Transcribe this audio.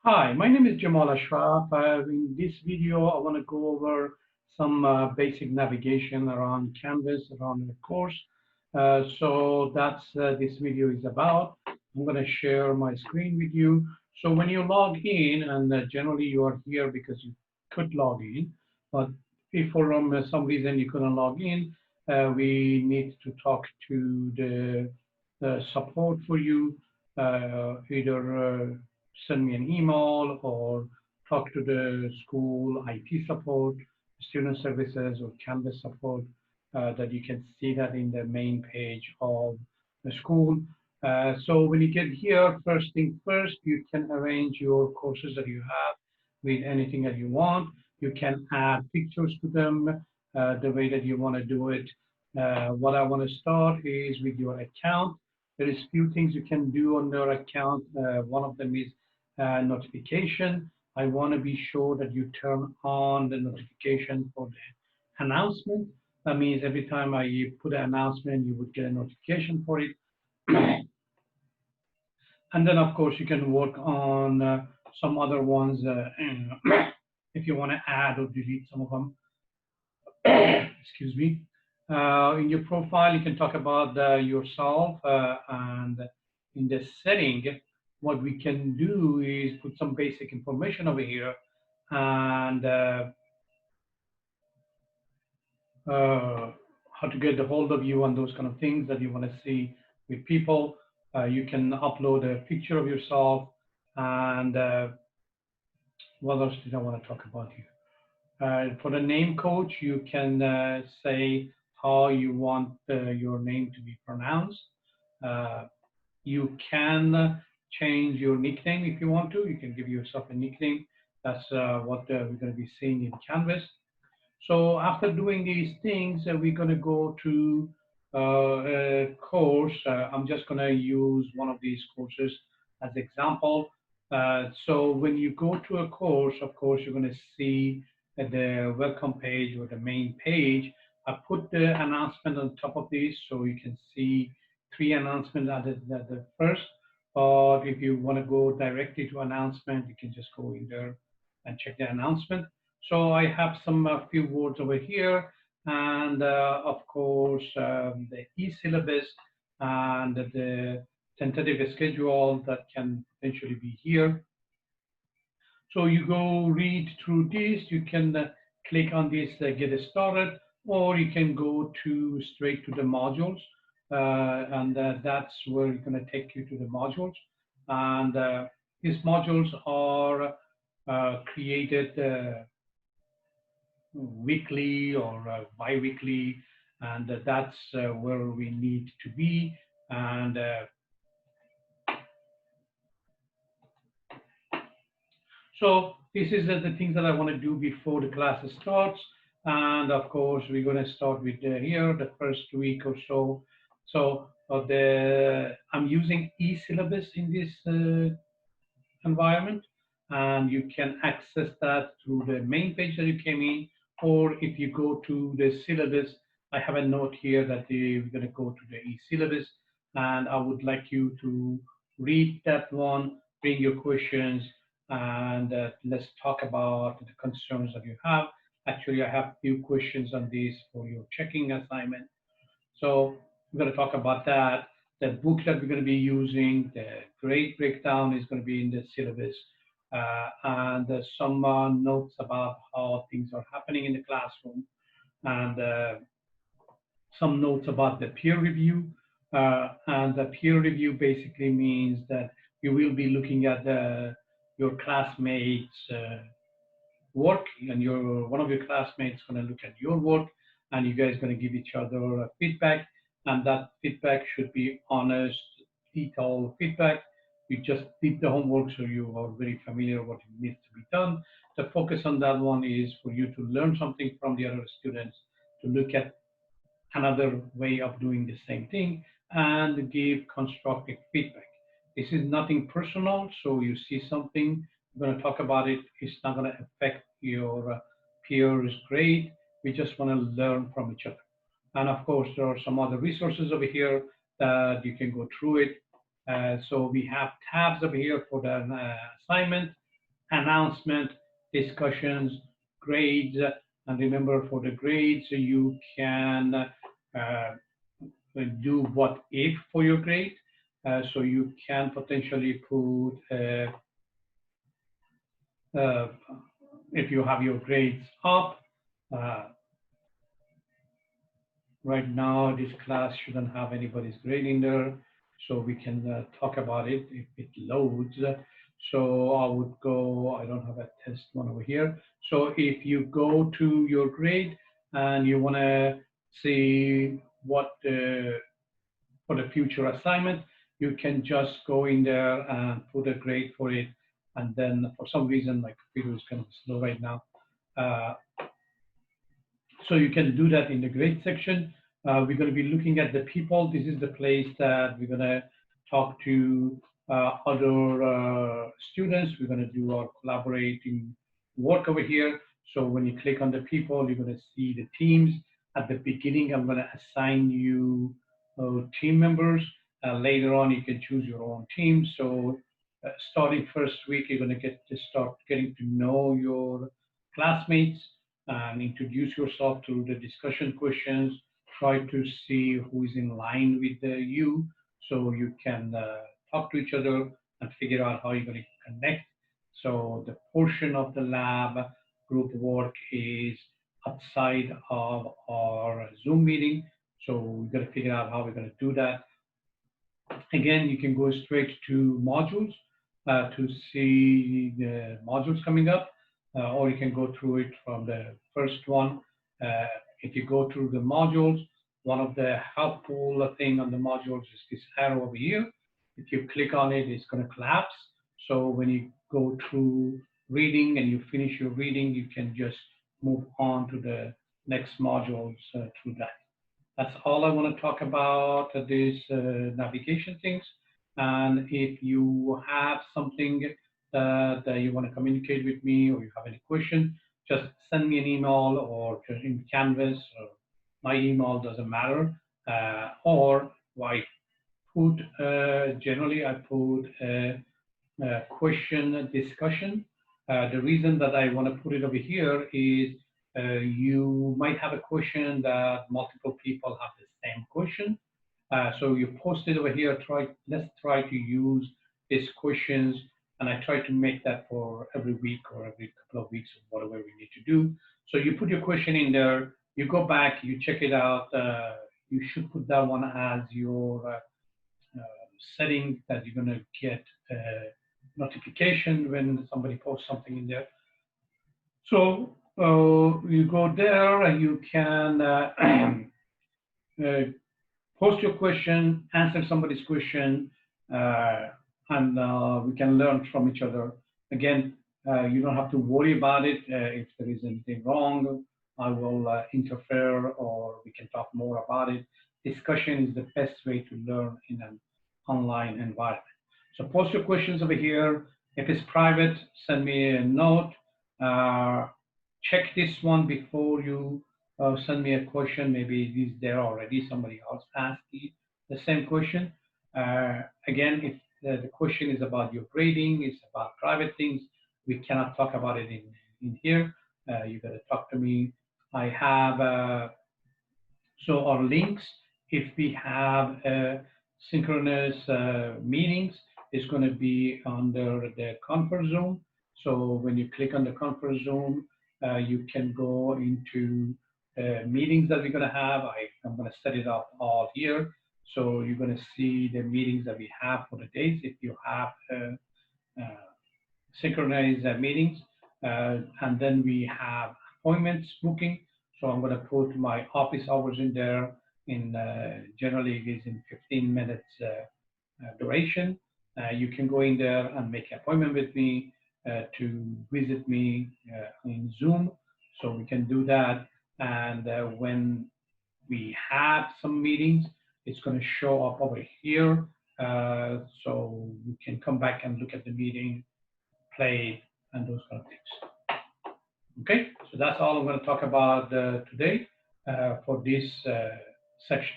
Hi, my name is Jamal Ashraf. In this video, I want to go over some basic navigation around Canvas, around the course. So that's this video is about. I'm going to share my screen with you. So when you log in, and generally you are here because you could log in, but if for some reason you couldn't log in, we need to talk to the support for you, either send me an email or talk to the school IT support, student services, or Canvas support, that you can see that in the main page of the school. So when you get here, first thing first, you can arrange your courses that you have with anything that you want. You can add pictures to them the way that you want to do it. What I want to start is with your account. There is few things you can do on your account. One of them is notification. I want to be sure that you turn on the notification for the announcement. That means every time I put an announcement, you would get a notification for it. And then, of course, you can work on some other ones if you want to add or delete some of them. Excuse me. In your profile, you can talk about yourself, and in the setting, what we can do is put some basic information over here, and how to get a hold of you and those kind of things that you want to see with people. You can upload a picture of yourself, and what else did I want to talk about here? For the name coach, you can say how you want your name to be pronounced. Uh, you can change your nickname if you want to. You can give yourself a nickname. That's what we're going to be seeing in Canvas. So after doing these things, we're going to go to a course. I'm just going to use one of these courses as example. So when you go to a course, of course, you're going to see the welcome page or the main page. I put the announcement on top of this so you can see three announcements at the first. But if you want to go directly to announcement, you can just go in there and check the announcement. So I have some few words over here, and of course the e-syllabus and the tentative schedule that can potentially be here. So you go read through this. You can click on this, get started, or you can go to straight to the modules, and that's where it's going to take you to the modules. And these modules are created weekly or bi-weekly, and that's where we need to be. And so this is the things that I want to do before the class starts. And of course, we're going to start with here the first week or so. So I'm using e-syllabus in this environment, and you can access that through the main page that you came in, or if you go to the syllabus, I have a note here that we're going to go to the e-syllabus, and I would like you to read that one, bring your questions, and let's talk about the concerns that you have. Actually, I have a few questions on this for your checking assignment. So we're going to talk about that. The book that we're going to be using, the grade breakdown is going to be in the syllabus, and some notes about how things are happening in the classroom, and some notes about the peer review. And the peer review basically means that you will be looking at your classmates' work, and one of your classmates going to look at your work, and you guys going to give each other feedback, and that feedback should be honest, detailed feedback. You just did the homework, so you are very familiar what needs to be done. The focus on that one is for you to learn something from the other students, to look at another way of doing the same thing, and give constructive feedback. This is nothing personal, so you see something, we're going to talk about it. It's not going to affect your peers' grade. We just want to learn from each other. And of course, there are some other resources over here that you can go through it. So we have tabs over here for the assignment. announcement, discussions, grades, and remember for the grades you can do what if for your grade. So you can potentially put uh, if you have your grades up. Uh, right now, this class shouldn't have anybody's grade in there, so we can talk about it if it loads. So I would go, I don't have a test one over here. So if you go to your grade and you want to see what for the future assignment, you can just go in there and put a grade for it. And then for some reason, my computer is kind of slow right now. Uh, so you can do that in the grade section. We're going to be looking at the people. This is the place that we're going to talk to other students. We're going to do our collaborating work over here. So when you click on the people, you're going to see the teams. At the beginning, I'm going to assign you team members. Later on, you can choose your own team. So starting first week, you're going to get to start getting to know your classmates and introduce yourself to the discussion questions. Try to see who is in line with you so you can talk to each other and figure out how you're going to connect. So the portion of the lab group work is outside of our Zoom meeting. So we've got to figure out how we're going to do that. Again, you can go straight to modules to see the modules coming up, or you can go through it from the first one. If you go through the modules, one of the helpful thing on the modules is this arrow over here. If you click on it, it's going to collapse. So when you go through reading and you finish your reading, you can just move on to the next modules through that. That's all I want to talk about these navigation things. And if you have something that you want to communicate with me or you have any question, just send me an email or just in Canvas or my email doesn't matter. Or I put, generally I put a question discussion. The reason that I want to put it over here is you might have a question that multiple people have the same question. So you post it over here. Let's try to use these questions, and I try to make that for every week or every couple of weeks or whatever we need to do. So you put your question in there. You go back. You check it out. You should put that one as your setting that you're going to get notification when somebody posts something in there. So you go there and you can post your question, answer somebody's question, and we can learn from each other. Again, you don't have to worry about it. If there is anything wrong, I will interfere or we can talk more about it. Discussion is the best way to learn in an online environment. So post your questions over here. If it's private, send me a note. Check this one before you send me a question. Maybe it is there already. Somebody else asked the same question. Again, if the question is about your grading, it's about private things, we cannot talk about it in here. You got to talk to me. I have, so our links, if we have synchronous meetings, it's going to be under the conference room. So when you click on the conference room, you can go into meetings that we're going to have. I'm going to set it up all here. So you're going to see the meetings that we have for the days. If you have synchronized meetings, and then we have appointments booking. So I'm going to put my office hours in there. In generally it is in 15 minutes duration. You can go in there and make an appointment with me to visit me in Zoom. So we can do that. And when we have some meetings, it's going to show up over here. So you can come back and look at the meeting, play, and those kind of things. Okay, so that's all I'm going to talk about today for this section.